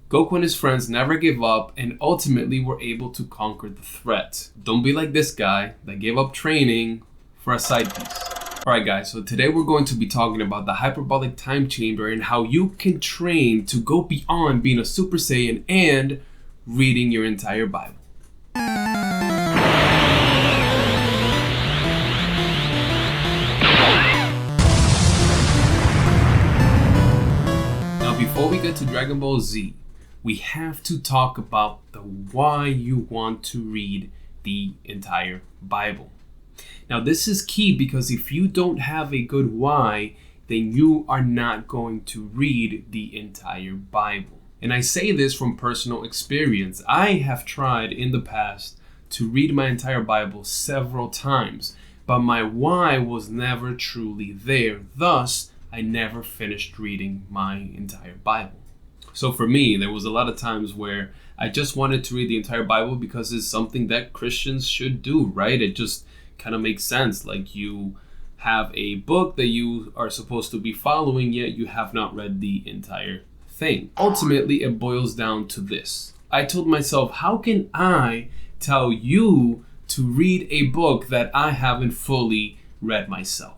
Goku and his friends never gave up and ultimately were able to conquer the threat. Don't be like this guy that gave up training for a side piece. Alright guys, so today we're going to be talking about the hyperbolic time chamber and how you can train to go beyond being a Super Saiyan and reading your entire Bible. Now before we get to Dragon Ball Z, we have to talk about the why you want to read the entire Bible. Now this is key because if you don't have a good why, then you are not going to read the entire Bible. And I say this from personal experience. I have tried in the past to read my entire Bible several times, but my why was never truly there. Thus, I never finished reading my entire Bible. So for me, there was a lot of times where I just wanted to read the entire Bible because it's something that Christians should do, right? It just kind of makes sense. Like you have a book that you are supposed to be following, yet you have not read the entire thing. Ultimately, it boils down to this. I told myself, how can I tell you to read a book that I haven't fully read myself?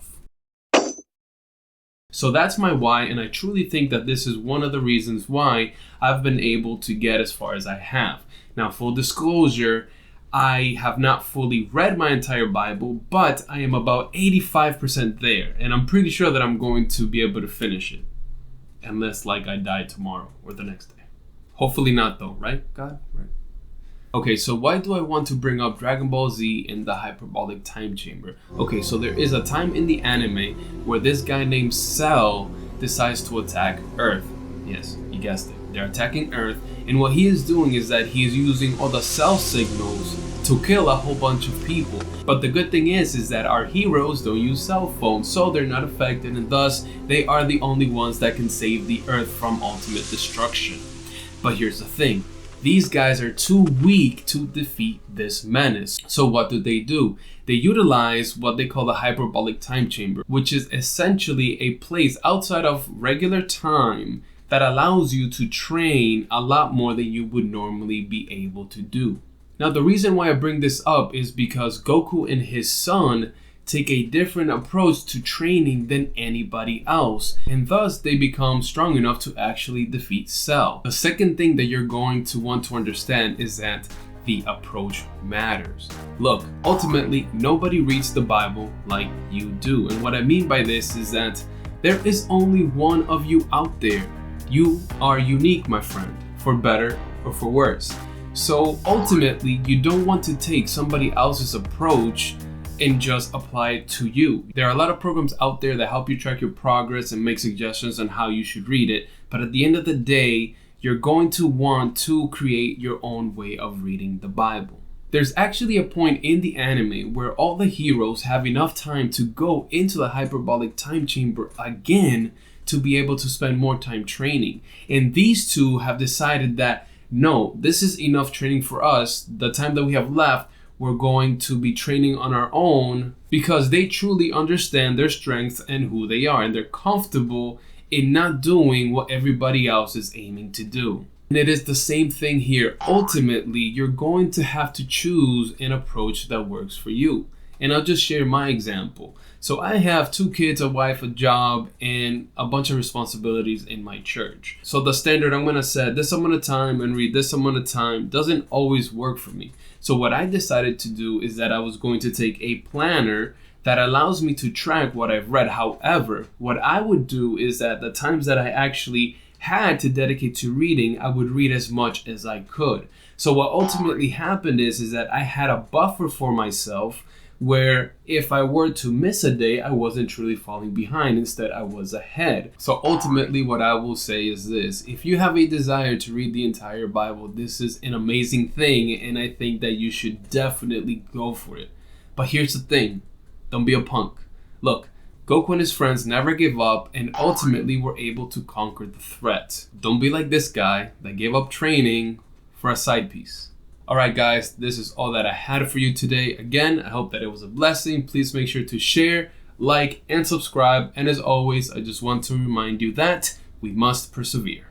So that's my why, and I truly think that this is one of the reasons why I've been able to get as far as I have. Now, full disclosure, I have not fully read my entire Bible, but I am about 85% there, and I'm pretty sure that I'm going to be able to finish it. Unless, like, I die tomorrow or the next day. Hopefully not, though, right, God? Right. Okay, so why do I want to bring up Dragon Ball Z in the hyperbolic time chamber? Okay, so there is a time in the anime where this guy named Cell decides to attack Earth. Yes, you guessed it. They're attacking Earth, and what he is doing is that he is using all the cell signals to kill a whole bunch of people. But the good thing is that our heroes don't use cell phones, so they're not affected, and thus they are the only ones that can save the Earth from ultimate destruction. But here's the thing. These guys are too weak to defeat this menace. So what do? They utilize what they call the hyperbolic time chamber, which is essentially a place outside of regular time that allows you to train a lot more than you would normally be able to do. Now, the reason why I bring this up is because Goku and his son take a different approach to training than anybody else, and thus they become strong enough to actually defeat Cell. The second thing that you're going to want to understand is that the approach matters. Look, ultimately, nobody reads the Bible like you do, and what I mean by this is that there is only one of you out there. You are unique, my friend, for better or for worse. So ultimately, you don't want to take somebody else's approach and just apply it to you. There are a lot of programs out there that help you track your progress and make suggestions on how you should read it. But at the end of the day, you're going to want to create your own way of reading the Bible. There's actually a point in the anime where all the heroes have enough time to go into the hyperbolic time chamber again to be able to spend more time training. And these two have decided that, no, this is enough training for us. The time that we have left, we're going to be training on our own, because they truly understand their strengths and who they are, and they're comfortable in not doing what everybody else is aiming to do. And it is the same thing here. Ultimately, you're going to have to choose an approach that works for you. And I'll just share my example. So I have 2 kids, a wife, a job, and a bunch of responsibilities in my church. So the standard, I'm going to set this amount of time and read this amount of time, doesn't always work for me. So what I decided to do is that I was going to take a planner that allows me to track what I've read. However, what I would do is that the times that I actually had to dedicate to reading, I would read as much as I could. So what ultimately happened is that I had a buffer for myself where if I were to miss a day, I wasn't truly falling behind. Instead, I was ahead. So ultimately, what I will say is this. If you have a desire to read the entire Bible, this is an amazing thing, and I think that you should definitely go for it. But here's the thing. Don't be a punk. Look, Goku and his friends never gave up and ultimately were able to conquer the threat. Don't be like this guy that gave up training for a side piece. Alright guys, this is all that I had for you today. Again, I hope that it was a blessing. Please make sure to share, like, and subscribe. And as always, I just want to remind you that we must persevere.